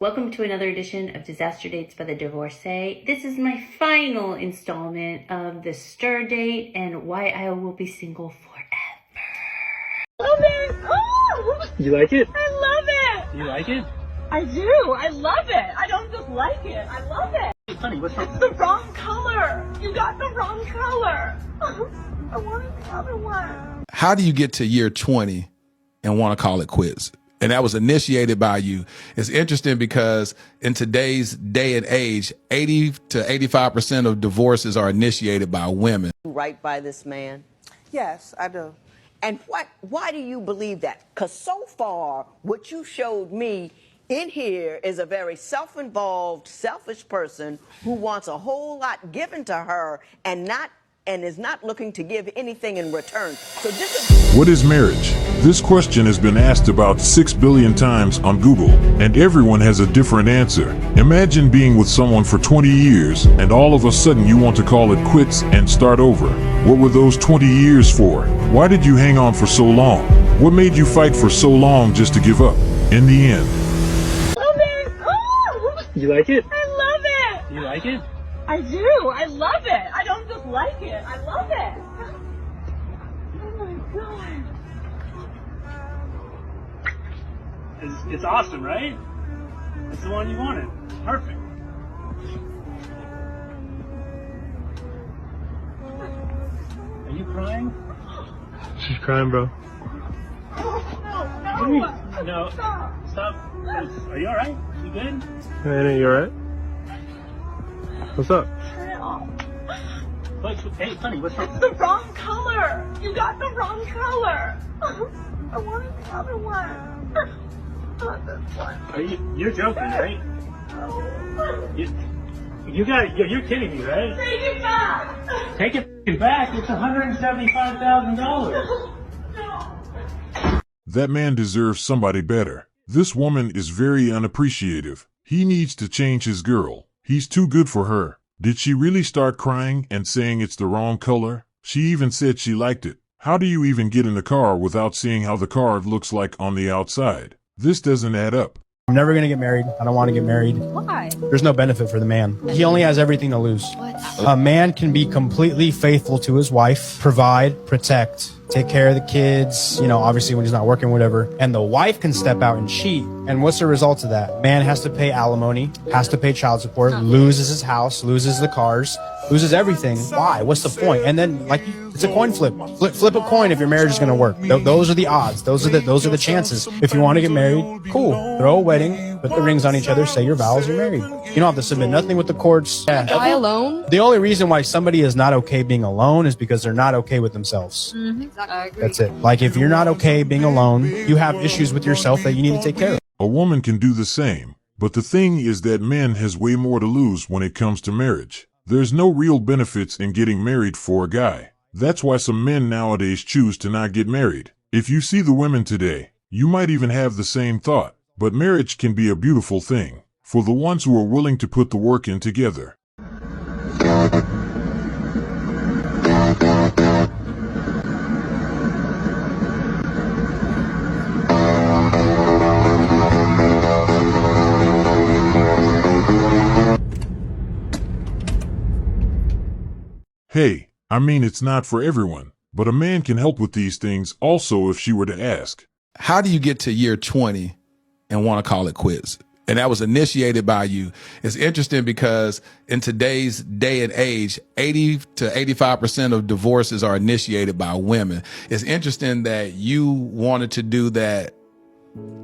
Welcome to another edition of Disaster Dates by the Divorcee. This is my final installment of the stir date and why I will be single forever. Love it! Oh! You like it? I love it! You like it? I do! I love it! I don't just like it, I love it! It's funny, what's It's the wrong color! You got the wrong color! I wanted the other one. How do you get to year 20 and want to call it quits? And that was initiated by you. It's interesting because in today's day and age, 80 to 85% of divorces are initiated by women. Right by this man? Yes, I do. And why do you believe that? Because so far, what you showed me in here is a very self-involved, selfish person who wants a whole lot given to her and is not looking to give anything in return. So this is... What is marriage? This question has been asked about 6 billion times on Google, and everyone has a different answer. Imagine being with someone for 20 years, and all of a sudden you want to call it quits and start over. What were those 20 years for? Why did you hang on for so long? What made you fight for so long just to give up? In the end. Love it! Oh! You like it? I love it! You like it? I do! I love it! I don't just like it, I love it! Oh my god. It's awesome, right? It's the one you wanted. Perfect. Are you crying? She's crying, bro. No. Stop. Are you alright? You good? Hey, you alright? What's up? Hey, honey, what's It's wrong? the wrong color! You got the wrong color! I wanted the other one. Not this one. You're joking, right? You're kidding me, right? Take it back! Take it back. It's $175,000. No. That man deserves somebody better. This woman is very unappreciative. He needs to change his girl. He's too good for her. Did she really start crying and saying it's the wrong color? She even said she liked it. How do you even get in the car without seeing how the car looks like on the outside? This doesn't add up. I'm never going to get married. I don't want to get married. Why? There's no benefit for the man. He only has everything to lose. What? A man can be completely faithful to his wife, provide, protect, take care of the kids, obviously when he's not working, whatever. And the wife can step out and cheat. And what's the result of that? Man has to pay alimony, has to pay child support, loses his house, loses the cars, loses everything. Why? What's the point? And then, it's a coin flip. Flip a coin if your marriage is going to work. Those are the odds. Those are the chances. If you want to get married, cool. Throw a wedding, put the rings on each other, say your vows, you're married. You don't have to submit nothing with the courts. Yeah. Die alone? The only reason why somebody is not okay being alone is because they're not okay with themselves. Exactly. I agree. That's it. Like, if you're not okay being alone, you have issues with yourself that you need to take care of. A woman can do the same, but the thing is that men has way more to lose when it comes to marriage. There's no real benefits in getting married for a guy. That's why some men nowadays choose to not get married. If you see the women today, you might even have the same thought. But marriage can be a beautiful thing for the ones who are willing to put the work in together. Hey, it's not for everyone, but a man can help with these things also if she were to ask. How do you get to year 20 and want to call it quits? And that was initiated by you. It's interesting because in today's day and age, 80 to 85% of divorces are initiated by women. It's interesting that you wanted to do that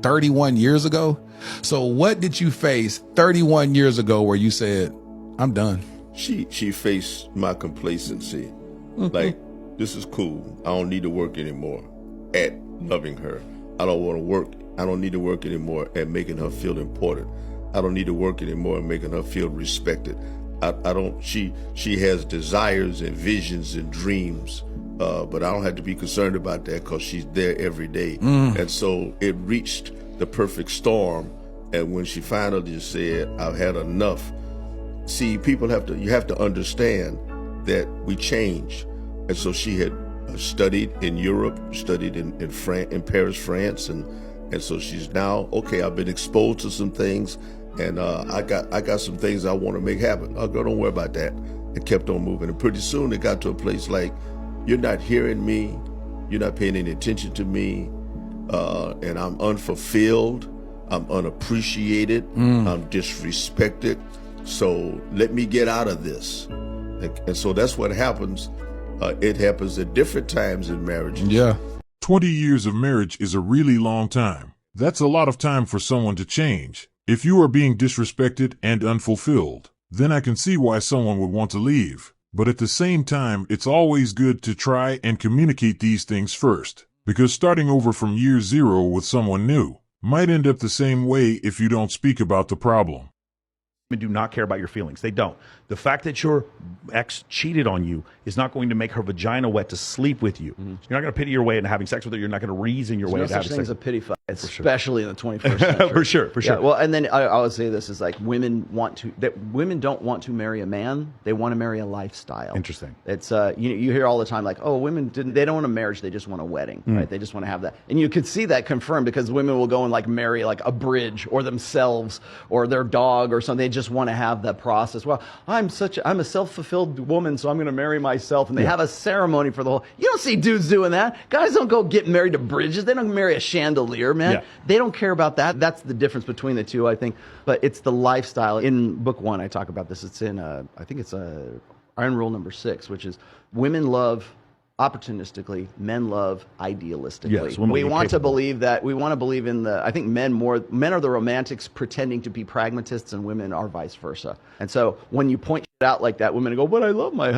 31 years ago. So what did you face 31 years ago where you said, I'm done? She faced my complacency. Like, this is cool. I don't need to work anymore at loving her. I don't want to work. I don't need to work anymore at making her feel important. I don't need to work anymore at making her feel respected. She has desires and visions and dreams, but I don't have to be concerned about that because she's there every day. And so it reached the perfect storm. And when she finally said, I've had enough. See, you have to understand that we change. And so she had studied in Europe, studied in Paris, France, and so she's now, okay, I've been exposed to some things. And I got some things I want to make happen. Oh, girl, don't worry about that. And kept on moving. And pretty soon it got to a place like, you're not hearing me, you're not paying any attention to me, and I'm unfulfilled, I'm unappreciated, I'm disrespected. So let me get out of this. And so that's what happens. It happens at different times in marriages. Yeah. 20 years of marriage is a really long time. That's a lot of time for someone to change. If you are being disrespected and unfulfilled, then I can see why someone would want to leave. But at the same time, it's always good to try and communicate these things first, because starting over from year zero with someone new might end up the same way if you don't speak about the problem. Women do not care about your feelings. They don't. The fact that your ex cheated on you is not going to make her vagina wet to sleep with you. You're not going to pity your way into having sex with her. You're not going to reason your way into having sex. There's no such thing as a pity fight, especially in the 21st century. For sure. Yeah, well, and then I would say this is like women don't want to marry a man. They want to marry a lifestyle. Interesting. It's you hear all the time like, oh, they don't want a marriage. They just want a wedding, right? They just want to have that, and you could see that confirmed because women will go and like marry like a bridge or themselves or their dog or something. They just want to have that process. Well, I'm a self-fulfilled woman, so I'm going to marry myself, and they have a ceremony for the whole. You don't see dudes doing that. Guys don't go get married to bridges. They don't marry a chandelier, man. Yeah. They don't care about that. That's the difference between the two, I think. But it's the lifestyle. In book 1, I talk about this. It's in, I think it's Iron Rule number 6, which is women love opportunistically, men love idealistically. Yes, we want to believe that. We want to believe in the. I think men are the romantics pretending to be pragmatists, and women are vice versa. And so when you point it out like that, women go, "But I love my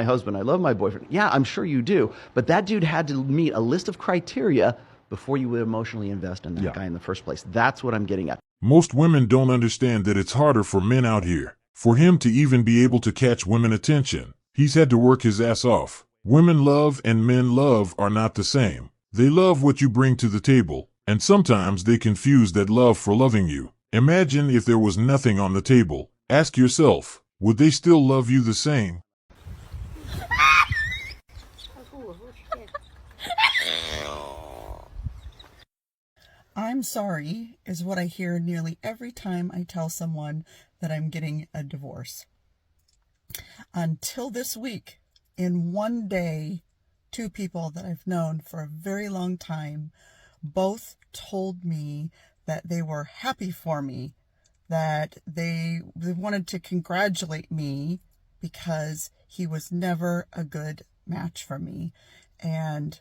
husband. I love my boyfriend." Yeah, I'm sure you do. But that dude had to meet a list of criteria before you would emotionally invest in that guy in the first place. That's what I'm getting at. Most women don't understand that it's harder for men out here. For him to even be able to catch women attention, he's had to work his ass off. Women love and men love are not the same. They love what you bring to the table, and sometimes they confuse that love for loving you. Imagine if there was nothing on the table. Ask yourself, would they still love you the same? I'm sorry is what I hear nearly every time I tell someone that I'm getting a divorce. Until this week, in one day, 2 people that I've known for a very long time both told me that they were happy for me, that they wanted to congratulate me because he was never a good match for me. And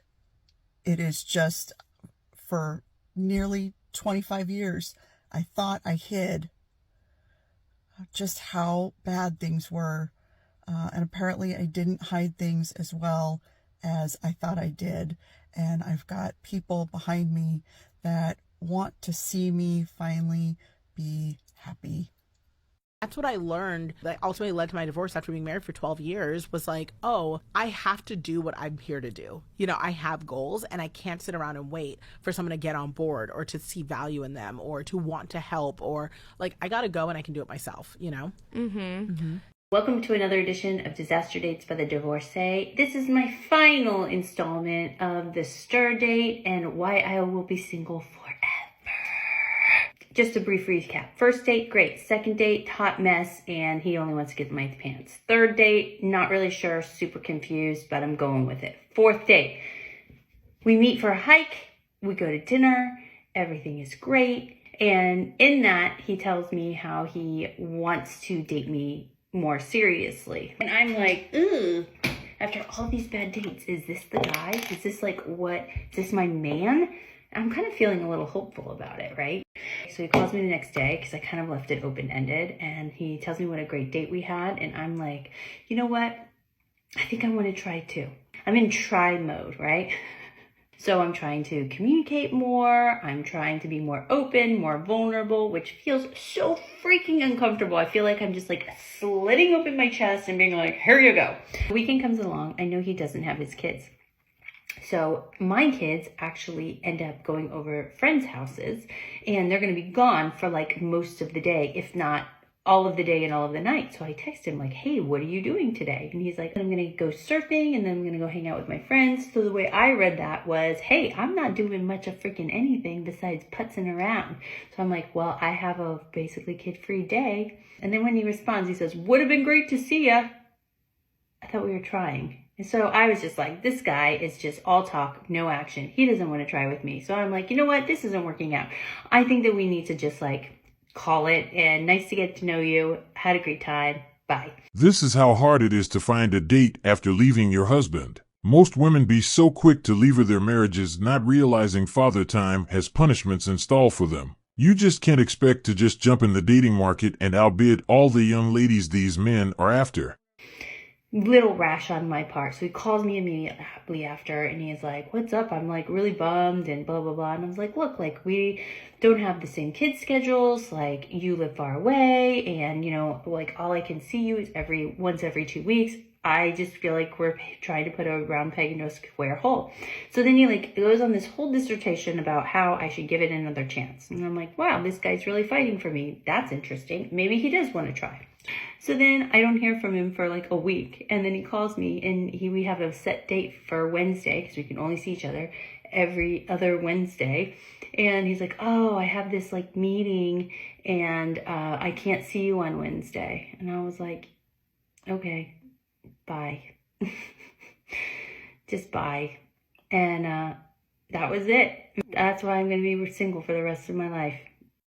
it is just, for nearly 25 years, I thought I hid just how bad things were. And apparently I didn't hide things as well as I thought I did. And I've got people behind me that want to see me finally be happy. That's what I learned that ultimately led to my divorce after being married for 12 years was like, oh, I have to do what I'm here to do. You know, I have goals and I can't sit around and wait for someone to get on board or to see value in them or to want to help, or like, I got to go and I can do it myself, you know? Welcome to another edition of Disaster Dates by the Divorcee. This is my final installment of the stir date and why I will be single forever. Just a brief recap. First date, great. Second date, hot mess, and he only wants to get my pants. Third date, not really sure, super confused, but I'm going with it. Fourth date, we meet for a hike, we go to dinner, everything is great, and in that, he tells me how he wants to date me more seriously. And I'm like, ooh, after all these bad dates, is this the guy? Is this is this my man? I'm kind of feeling a little hopeful about it, right? So he calls me the next day because I kind of left it open-ended, and he tells me what a great date we had, and I'm like, you know what? I think I want to try too. I'm in try mode, right? So I'm trying to communicate more. I'm trying to be more open, more vulnerable, which feels so freaking uncomfortable. I feel like I'm just like slitting open my chest and being like, here you go. The weekend comes along. I know he doesn't have his kids. So my kids actually end up going over friends' houses, and they're going to be gone for like most of the day, if not all of the day and all of the night. So I text him like, hey, what are you doing today? And he's like, I'm going to go surfing and then I'm going to go hang out with my friends. So the way I read that was, hey, I'm not doing much of freaking anything besides putzing around. So I'm like, well, I have a basically kid-free day. And then when he responds, he says, would have been great to see ya. I thought we were trying. And so I was just like, this guy is just all talk, no action. He doesn't want to try with me. So I'm like, you know what? This isn't working out. I think that we need to just like call it, and nice to get to know you. Had a great time. Bye. This is how hard it is to find a date after leaving your husband. Most women be so quick to leave their marriages, not realizing father time has punishments in store for them. You just can't expect to just jump in the dating market and outbid all the young ladies these men are after. Little rash on my part. So he calls me immediately after and he's like, what's up? I'm like really bummed and blah, blah, blah. And I was like, look, like we don't have the same kid schedules. Like you live far away and, you know, like all I can see you is once every 2 weeks. I just feel like we're trying to put a round peg into a square hole. So then he like goes on this whole dissertation about how I should give it another chance. And I'm like, wow, this guy's really fighting for me. That's interesting. Maybe he does want to try. So then I don't hear from him for like a week. And then he calls me and we have a set date for Wednesday because we can only see each other every other Wednesday. And he's like, oh, I have this like meeting and I can't see you on Wednesday. And I was like, okay, bye. Just bye. And that was it. That's why I'm going to be single for the rest of my life.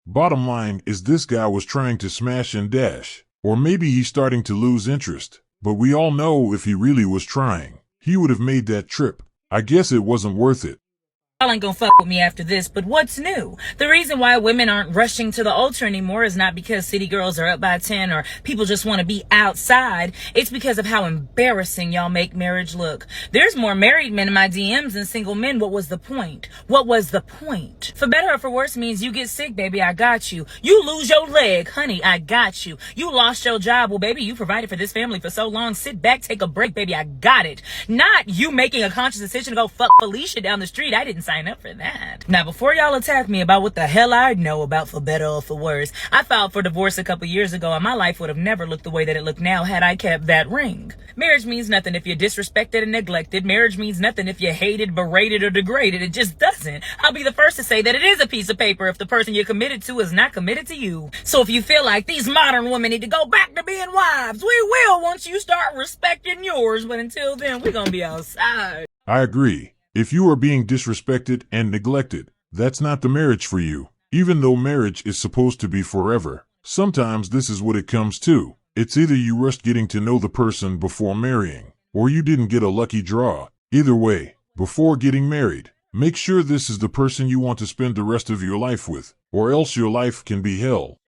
Bottom line is this guy was trying to smash and dash. Or maybe he's starting to lose interest. But we all know if he really was trying, he would have made that trip. I guess it wasn't worth it. Y'all ain't gonna fuck with me after this, but what's new? The reason why women aren't rushing to the altar anymore is not because city girls are up by 10 or people just want to be outside. It's because of how embarrassing y'all make marriage look. There's more married men in my DMs than single men. What was the point? What was the point? For better or for worse means you get sick, baby, I got you. You lose your leg, honey, I got you. You lost your job, well, baby, you provided for this family for so long. Sit back, take a break, baby, I got it. Not you making a conscious decision to go fuck Felicia down the street. I didn't sign up for that. Now, before y'all attack me about what the hell I know about for better or for worse, I filed for divorce a couple years ago and my life would have never looked the way that it looked now had I kept that ring. Marriage means nothing if you're disrespected and neglected. Marriage means nothing if you're hated, berated, or degraded. It just doesn't. I'll be the first to say that it is a piece of paper if the person you're committed to is not committed to you. So if you feel like these modern women need to go back to being wives, we will once you start respecting yours, but until then, we're gonna be outside. I agree. If you are being disrespected and neglected, that's not the marriage for you. Even though marriage is supposed to be forever, sometimes this is what it comes to. It's either you rushed getting to know the person before marrying, or you didn't get a lucky draw. Either way, before getting married, make sure this is the person you want to spend the rest of your life with, or else your life can be hell.